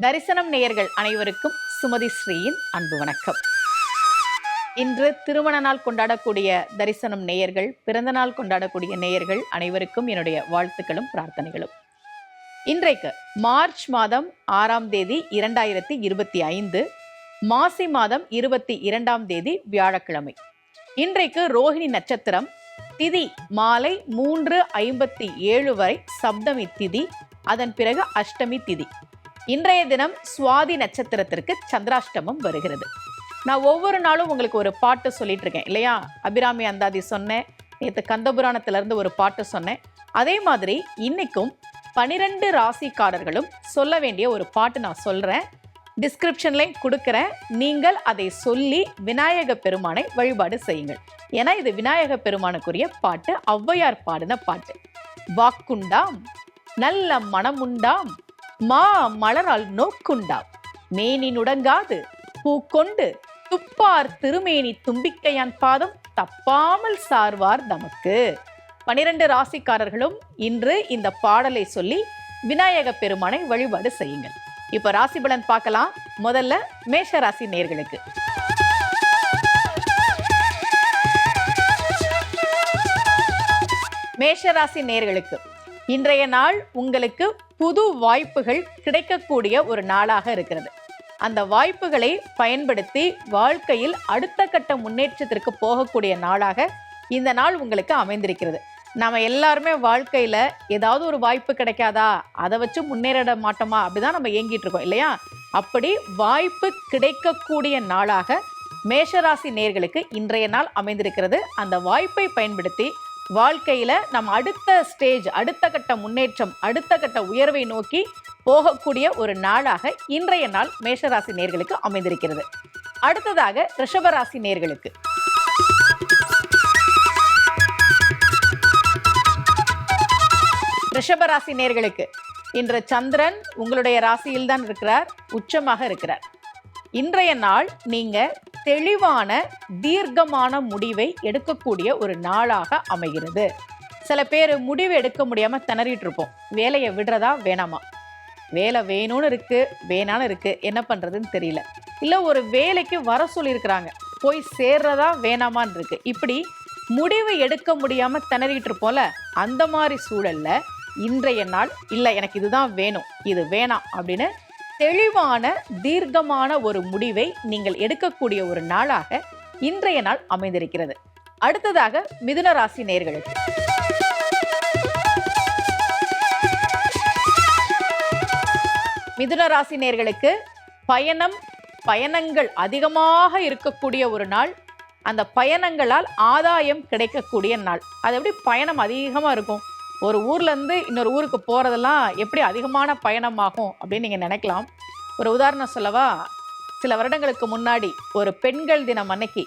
தரிசனம் நேயர்கள் அனைவருக்கும் சுமதி ஸ்ரீயின் அன்பு வணக்கம். இன்று திருமண நாள் கொண்டாடக்கூடிய தரிசனம் நேயர்கள், பிறந்த நாள் கொண்டாடக்கூடிய நேயர்கள் அனைவருக்கும் என்னுடைய வாழ்த்துக்களும் பிரார்த்தனைகளும். இன்றைக்கு மார்ச் மாதம் 6ஆம் தேதி 2025, மாசி மாதம் 22ஆம் தேதி வியாழக்கிழமை. இன்றைக்கு ரோஹிணி நட்சத்திரம், திதி மாலை 3:57 வரை சப்தமி திதி, அதன் பிறகு அஷ்டமி திதி. இன்றைய தினம் சுவாதி நட்சத்திரத்திற்கு சந்திராஷ்டமம் வருகிறது. நான் ஒவ்வொரு நாளும் உங்களுக்கு ஒரு பாட்டு சொல்லிட்டு இருக்கேன் இல்லையா? அபிராமி அந்தாதி சொன்னேன், நேற்று கந்தபுராணத்திலிருந்து ஒரு பாட்டு சொன்னேன். அதே மாதிரி இன்னைக்கும் 12 ராசிக்காரர்களும் சொல்ல வேண்டிய ஒரு பாட்டு நான் சொல்றேன், டிஸ்கிரிப்ஷன்லையும் கொடுக்குறேன். நீங்கள் அதை சொல்லி விநாயக பெருமானை வழிபாடு செய்யுங்கள். ஏன்னா இது விநாயக பெருமானுக்குரிய பாட்டு, ஔவையார் பாடின பாட்டு. வாக்குண்டாம் நல்ல மனமுண்டாம் மா மலரால் நோக்குண்டாம், மேனி நுடங்காது பூக்கொண்டு துப்பார் திருமேனி தும்பிக்கையான் பாதம் தப்பாமல் சார்வார் தமக்கு. 12 ராசிக்காரர்களும் இன்று இந்த பாடலை சொல்லி விநாயக பெருமானை வழிபாடு செய்யுங்கள். இப்ப ராசி பலன் பார்க்கலாம். முதல்ல மேஷ ராசி நேயர்களுக்கு. மேஷ ராசி நேயர்களுக்கு இன்றைய நாள் உங்களுக்கு புது வாய்ப்புகள் கிடைக்கக்கூடிய ஒரு நாளாக இருக்கிறது. அந்த வாய்ப்புகளை பயன்படுத்தி வாழ்க்கையில் அடுத்த கட்ட முன்னேற்றத்திற்கு போகக்கூடிய நாளாக இந்த நாள் உங்களுக்கு அமைந்திருக்கிறது. நம்ம எல்லாருமே வாழ்க்கையில ஏதாவது ஒரு வாய்ப்பு கிடைக்காதா, அதை வச்சு முன்னேற மாட்டோமா, அப்படிதான் நம்ம ஏங்கிட்டு இருக்கோம் இல்லையா? அப்படி வாய்ப்பு கிடைக்கக்கூடிய நாளாக மேஷராசி நேயர்களுக்கு இன்றைய நாள் அமைந்திருக்கிறது. அந்த வாய்ப்பை பயன்படுத்தி வாழ்க்கையில நம்ம அடுத்த ஸ்டேஜ், அடுத்த கட்ட முன்னேற்றம், அடுத்த கட்ட உயர்வை நோக்கி போகக்கூடிய ஒரு நாளாக இன்றைய நாள் மேஷராசி நேயர்களுக்கு அமைந்திருக்கிறது. அடுத்ததாக ரிஷபராசி நேயர்களுக்கு. ரிஷபராசி நேயர்களுக்கு இன்று சந்திரன் உங்களுடைய ராசியில் தான் இருக்கிறார், உச்சமாக இருக்கிறார். இன்றைய நாள் நீங்க தெளிவான தீர்க்கமான முடிவை எடுக்கக்கூடிய ஒரு நாளாக அமைகிறது. சில பேர் முடிவு எடுக்க முடியாம திணறிட்டு இருப்போம். வேலையை விடுறதா வேணாமா, வேலை வேணும்னு இருக்கு வேணான்னு இருக்கு, என்ன பண்றதுன்னு தெரியல. இல்ல ஒரு வேலைக்கு வர சொல்லியிருக்கிறாங்க, போய் சேர்றதா வேணாமான்னு இருக்கு. இப்படி முடிவு எடுக்க முடியாம திணறிட்டு இருப்போம்ல, அந்த மாதிரி சூழல்ல இன்றைய நாள் இல்ல எனக்கு இதுதான் வேணும் இது வேணாம் அப்படின்னு தெளிவான தீர்க்கமான ஒரு முடிவை நீங்கள் எடுக்கக்கூடிய ஒரு நாளாக இன்றைய நாள் அமைந்திருக்கிறது. அடுத்ததாக மிதுன ராசி நேயர்களுக்கு. மிதுன ராசி நேயர்களுக்கு பயணங்கள் அதிகமாக இருக்கக்கூடிய ஒரு நாள். அந்த பயணங்களால் ஆதாயம் கிடைக்கக்கூடிய நாள். அது எப்படி பயணம் அதிகமாக இருக்கும்? ஒரு ஊர்ல இருந்து இன்னொரு ஊருக்கு போறதெல்லாம் எப்படி அதிகமான பயணமாகும் அப்படின்னு நீங்க நினைக்கலாம். ஒரு உதாரணம் சொல்லவா? சில வருடங்களுக்கு முன்னாடி ஒரு பெண்கள் தினம் அன்னைக்கு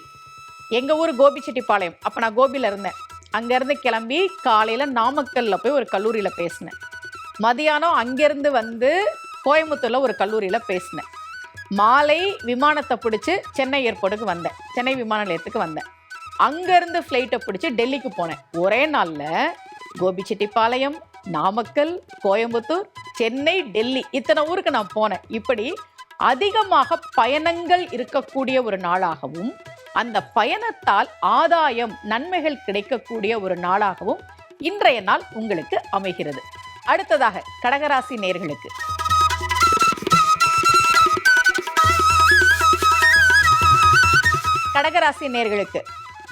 எங்க ஊர் கோபிச்செட்டிப்பாளையம், அப்ப நான் கோபியில இருந்தேன். அங்கிருந்து கிளம்பி காலையில நாமக்கல்ல போய் ஒரு கல்லூரியில பேசினேன். மதியானம் அங்கிருந்து வந்து கோயம்புத்தூர்ல ஒரு கல்லூரியில பேசினேன். மாலை விமானத்தை பிடிச்சி சென்னை ஏர்போர்ட்டுக்கு வந்தேன், சென்னை விமான நிலையத்துக்கு வந்தேன். அங்கிருந்து ஃப்ளைட்டை பிடிச்சி டெல்லிக்கு போனேன். ஒரே நாள்ல கோபிச்செட்டிப்பாளையம், நாமக்கல், கோயம்புத்தூர், சென்னை, டெல்லி, இத்தனை ஊருக்கு நான் போனேன். இப்படி அதிகமாக பயணங்கள் இருக்கக்கூடிய ஒரு நாளாகவும் அந்த பயணத்தால் ஆதாயம் நன்மைகள் கிடைக்கக்கூடிய ஒரு நாளாகவும் இன்றைய நாள் உங்களுக்கு அமைகிறது. அடுத்ததாக கடகராசி நேயர்களுக்கு. கடகராசி நேயர்களுக்கு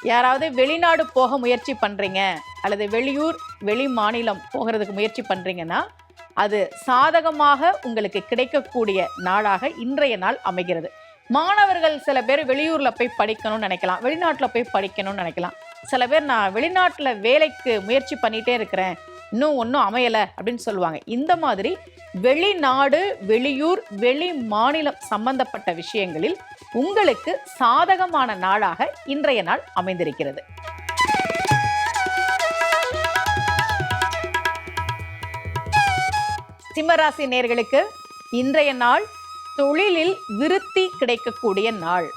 யாராவது வெளிநாடு போக முயற்சி பண்றீங்க அல்லது வெளியூர் வெளி மாநிலம் போகிறதுக்கு முயற்சி பண்றீங்கன்னா அது சாதகமாக உங்களுக்கு கிடைக்கக்கூடிய நாளாக இன்றைய நாள் அமைகிறது. மாணவர்கள் சில பேர் வெளியூர்ல போய் படிக்கணும்னு நினைக்கலாம், வெளிநாட்டுல போய் படிக்கணும்னு நினைக்கலாம். சில பேர் நான் வெளிநாட்டுல வேலைக்கு முயற்சி பண்ணிட்டே இருக்கிறேன், இன்னும் ஒன்றும் அமையலை அப்படின்னு சொல்லுவாங்க. இந்த மாதிரி வெளிநாடு வெளியூர் வெளி மாநிலம் சம்பந்தப்பட்ட விஷயங்களில் உங்களுக்கு சாதகமான நாளாக இன்றைய நாள் அமைந்திருக்கிறது. சிம்மராசி நேயர்களுக்கு இன்றைய நாள் தொழிலில் விருத்தி கிடைக்கக்கூடிய நாள்,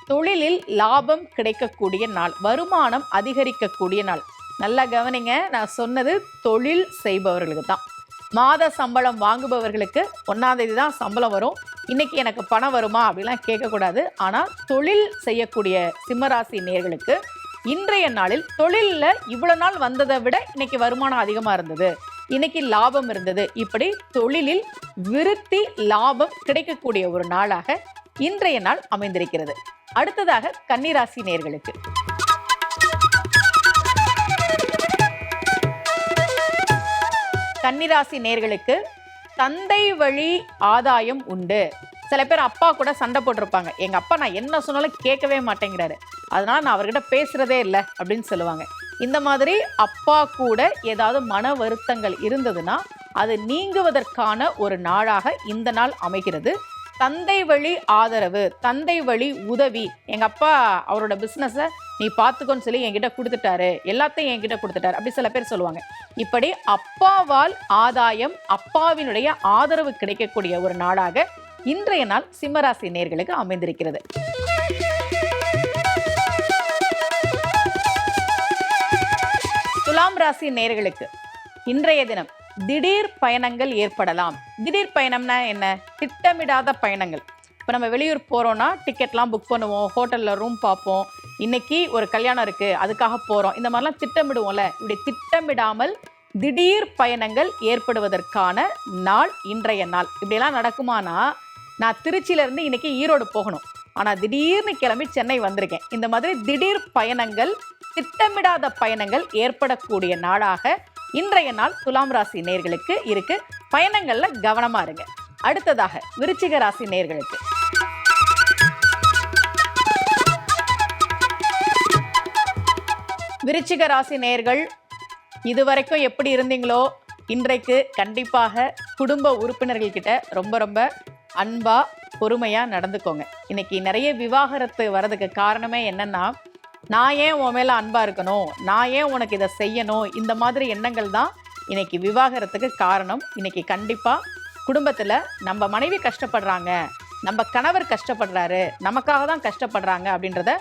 தொழிலில் லாபம் கிடைக்கக்கூடிய நாள், வருமானம் அதிகரிக்கக்கூடிய நாள். நல்லா கவனிங்க, நான் சொன்னது தொழில் செய்பவர்களுக்கு தான். மாத சம்பளம் வாங்குபவர்களுக்கு 1ஆம் தேதி தான் சம்பளம் வரும். இன்னைக்கு எனக்கு பணம் வருமா அப்படிலாம் கேட்கக்கூடாது. ஆனால் தொழில் செய்யக்கூடிய சிம்மராசி நேயர்களுக்கு இன்றைய நாளில் தொழிலில் இவ்வளோ நாள் வந்ததை விட இன்னைக்கு வருமானம் அதிகமாக இருந்தது, இன்னைக்கு லாபம் இருந்தது. இப்படி தொழிலில் விருத்தி லாபம் கிடைக்கக்கூடிய ஒரு நாளாக இன்றைய நாள் அமைந்திருக்கிறது. அடுத்ததாக கன்னிராசி நேயர்களுக்கு கன்னிராசி நேயர்களுக்கு தந்தை வழி ஆதாயம் உண்டு. சில பேர் அப்பா கூட சண்டை போட்டிருப்பாங்க. எங்க அப்பா நான் என்ன சொன்னாலும் கேட்கவே மாட்டேங்கிறாரு, அதனால நான் அவர்கிட்ட பேசுறதே இல்லை அப்படின்னு சொல்லுவாங்க. இந்த மாதிரி அப்பா கூட ஏதாவது மன வருத்தங்கள் இருந்ததுன்னா அது நீங்குவதற்கான ஒரு நாளாக இந்த நாள் அமைகிறது. தந்தை வழி ஆதரவு, தந்தை வழி உதவி, எங்க அப்பா அவரோட பிசினஸை நீ பார்த்துக்கோன்னு சொல்லி என்கிட்ட கொடுத்துட்டாரு, எல்லாத்தையும் என்கிட்ட கொடுத்துட்டாரு அப்படி சில பேர் சொல்லுவாங்க. இப்படி அப்பாவால் ஆதாயம், அப்பாவினுடைய ஆதரவு கிடைக்கக்கூடிய ஒரு நாளாக இன்றைய நாள் சிம்மராசி நேயர்களுக்கு அமைந்திருக்கிறது. துலாம் ராசி நேயர்களுக்கு இன்றைய தினம் திடீர் பயணங்கள் ஏற்படலாம். திடீர் பயணம்னா என்ன? திட்டமிடாத பயணங்கள். இப்போ நம்ம வெளியூர் போகிறோன்னா டிக்கெட்லாம் புக் பண்ணுவோம், ஹோட்டலில் ரூம் பார்ப்போம், இன்னைக்கு ஒரு கல்யாணம் இருக்குது அதுக்காக போகிறோம், இந்த மாதிரிலாம் திட்டமிடுவோம்ல. இப்படி திட்டமிடாமல் திடீர் பயணங்கள் ஏற்படுவதற்கான நாள் இன்றைய நாள். இப்படியெல்லாம் நடக்குமானா, நான் திருச்சியிலேருந்து இன்னைக்கு ஈரோடு போகணும், ஆனால் திடீர்னு கிளம்பி சென்னை வந்திருக்கேன். இந்த மாதிரி திடீர் பயணங்கள், திட்டமிடாத பயணங்கள் ஏற்படக்கூடிய நாளாக இன்றைய நாள் துலாம் ராசி நேயர்களுக்கு இருக்கு. பயணங்கள்ல கவனமா இருங்க. அடுத்ததாக விருச்சிக ராசி நேயர்களுக்கு விருச்சிக ராசி நேயர்கள் இதுவரைக்கும் எப்படி இருந்தீங்களோ இன்றைக்கு கண்டிப்பாக குடும்ப உறுப்பினர்கள் கிட்ட ரொம்ப ரொம்ப அன்பா பொறுமையா நடந்துக்கோங்க. இன்னைக்கு நிறைய விவாகரத்து வர்றதுக்கு காரணமே என்னன்னா, நான் ஏன் உன் மேலே அன்பாக இருக்கணும், நான் ஏன் உனக்கு இதை செய்யணும், இந்த மாதிரி எண்ணங்கள் தான் இன்னைக்கு விவாகரத்துக்கு காரணம். இன்னைக்கு கண்டிப்பாக குடும்பத்தில் நம்ம மனைவி கஷ்டப்படுறாங்க, நம்ம கணவர் கஷ்டப்படுறாரு, நமக்காக தான் கஷ்டப்படுறாங்க அப்படின்றத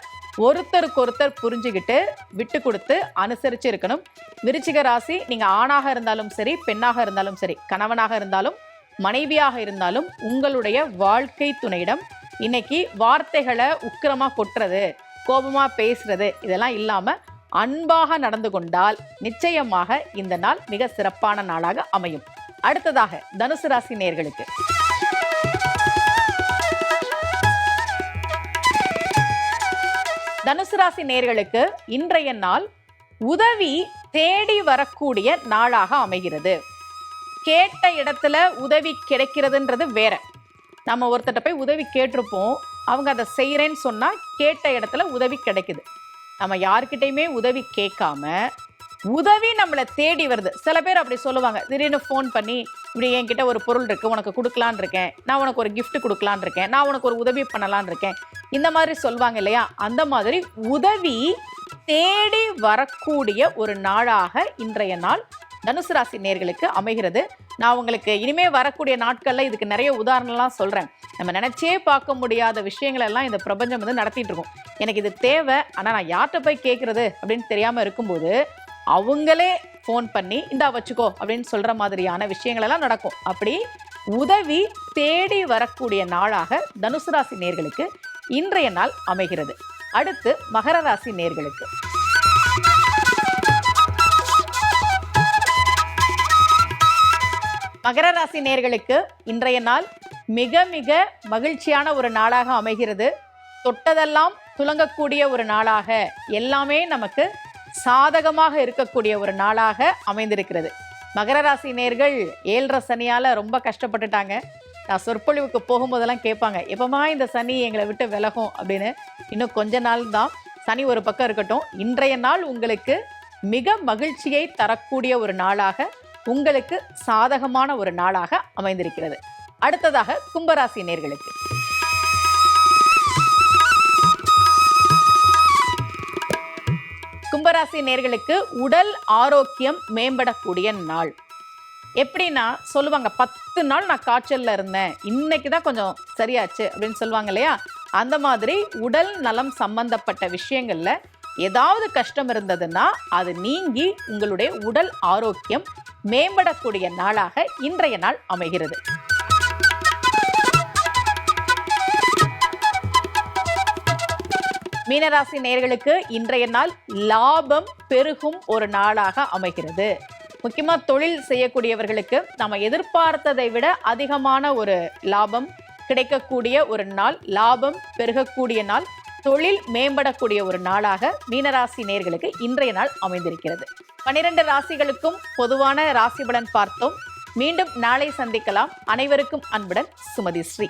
ஒருத்தருக்கு ஒருத்தர் புரிஞ்சுக்கிட்டு விட்டு கொடுத்து அனுசரித்து இருக்கணும். விருச்சிக ராசி, நீங்கள் ஆணாக இருந்தாலும் சரி, பெண்ணாக இருந்தாலும் சரி, கணவனாக இருந்தாலும் மனைவியாக இருந்தாலும் உங்களுடைய வாழ்க்கை துணையிடம் இன்னைக்கு வார்த்தைகளை உக்கிரமாக கொட்டுறது, கோபமா பேசுறது இதெல்லாம் இல்லாம அன்பாக நடந்து கொண்டால் நிச்சயமாக இந்த நாள் மிக சிறப்பான நாளாக அமையும். அடுத்ததாக தனுசு ராசி நேயர்களுக்கு தனுசு ராசி நேயர்களுக்கு இன்றைய நாள் உதவி தேடி வரக்கூடிய நாளாக அமைகிறது. கேட்ட இடத்துல உதவி கிடைக்கிறதுன்றது வேற. நம்ம ஒருத்தட்ட போய் உதவி கேட்டிருப்போம், அவங்க அதை செய்கிறேன்னு சொன்னால் கேட்ட இடத்துல உதவி கிடைக்குது. நம்ம யார்கிட்டையுமே உதவி கேட்காம உதவி நம்மளை தேடி வருது. சில பேர் அப்படி சொல்லுவாங்க, திடீர்னு ஃபோன் பண்ணி இப்படி என்கிட்ட ஒரு பொருள் இருக்குது, உனக்கு கொடுக்கலான் இருக்கேன், நான் உனக்கு ஒரு கிஃப்ட் கொடுக்கலான் இருக்கேன், நான் உனக்கு ஒரு உதவி பண்ணலான் இருக்கேன், இந்த மாதிரி சொல்லுவாங்க இல்லையா? அந்த மாதிரி உதவி தேடி வரக்கூடிய ஒரு நாளாக இன்றைய நாள் தனுசு ராசி நேயர்களுக்கு அமைகிறது. நான் உங்களுக்கு இனிமே வரக்கூடிய நாட்களில் இதுக்கு நிறைய உதாரணம்லாம் சொல்கிறேன். நம்ம நினச்சே பார்க்க முடியாத விஷயங்கள் எல்லாம் இந்த பிரபஞ்சம் வந்து நடத்திட்டு இருக்கும். எனக்கு இது தேவை, ஆனால் நான் யார்கிட்ட போய் கேட்குறது அப்படின்னு தெரியாமல் இருக்கும்போது அவங்களே ஃபோன் பண்ணி இந்தா வச்சுக்கோ அப்படின்னு சொல்கிற மாதிரியான விஷயங்கள் எல்லாம் நடக்கும். அப்படி உதவி தேடி வரக்கூடிய நாளாக தனுசு ராசி நேயர்களுக்கு இன்றைய நாள் அமைகிறது. அடுத்து மகர ராசி நேயர்களுக்கு மகர ராசி நேயர்களுக்கு இன்றைய நாள் மிக மிக மகிழ்ச்சியான ஒரு நாளாக அமைகிறது. தொட்டதெல்லாம் துலங்கக்கூடிய ஒரு நாளாக, எல்லாமே நமக்கு சாதகமாக இருக்கக்கூடிய ஒரு நாளாக அமைந்திருக்கிறது. மகர ராசி நேயர்கள் 7.5 சனியால் ரொம்ப கஷ்டப்பட்டுட்டாங்க. நான் சொற்பொழிவுக்கு போகும்போதெல்லாம் கேட்பாங்க, எப்பமா இந்த சனி எங்களை விட்டு விலகும் அப்படின்னு. இன்னும் கொஞ்ச நாள் தான், சனி ஒரு பக்கம் இருக்கட்டும். இன்றைய நாள் உங்களுக்கு மிக மகிழ்ச்சியை தரக்கூடிய ஒரு நாளாக, உங்களுக்கு சாதகமான ஒரு நாளாக அமைந்திருக்கிறது. அடுத்ததாக கும்பராசி நேயர்களுக்கு கும்பராசி நேயர்களுக்கு உடல் ஆரோக்கியம் மேம்படக்கூடிய நாள். எப்படின்னா சொல்லுவாங்க, 10 நாள் நான் காய்ச்சல்ல இருந்தேன், இன்னைக்கு தான் கொஞ்சம் சரியாச்சு அப்படின்னு சொல்லுவாங்க இல்லையா? அந்த மாதிரி உடல் நலம் சம்பந்தப்பட்ட விஷயங்கள்ல ஏதாவது கஷ்டம் இருந்ததுன்னா அது நீங்கி உங்களுடைய உடல் ஆரோக்கியம் மேம்படக்கூடிய நாளாக இன்றைய நாள் அமைகிறது. மீனராசி நேயர்களுக்கு இன்றைய நாள் லாபம் பெருகும் ஒரு நாளாக அமைகிறது. முக்கியமா தொழில் செய்யக்கூடியவர்களுக்கு நம்ம எதிர்பார்த்ததை விட அதிகமான ஒரு லாபம் கிடைக்கக்கூடிய ஒரு நாள், லாபம் பெருகக்கூடிய நாள், தொழில் மேம்படக்கூடிய ஒரு நாளாக மீனராசி நேயர்களுக்கு இன்றைய நாள் அமைந்திருக்கிறது. 12 ராசிகளுக்கும் பொதுவான ராசி பலன் பார்த்தோம். மீண்டும் நாளை சந்திக்கலாம். அனைவருக்கும் அன்புடன் சுமதி ஸ்ரீ.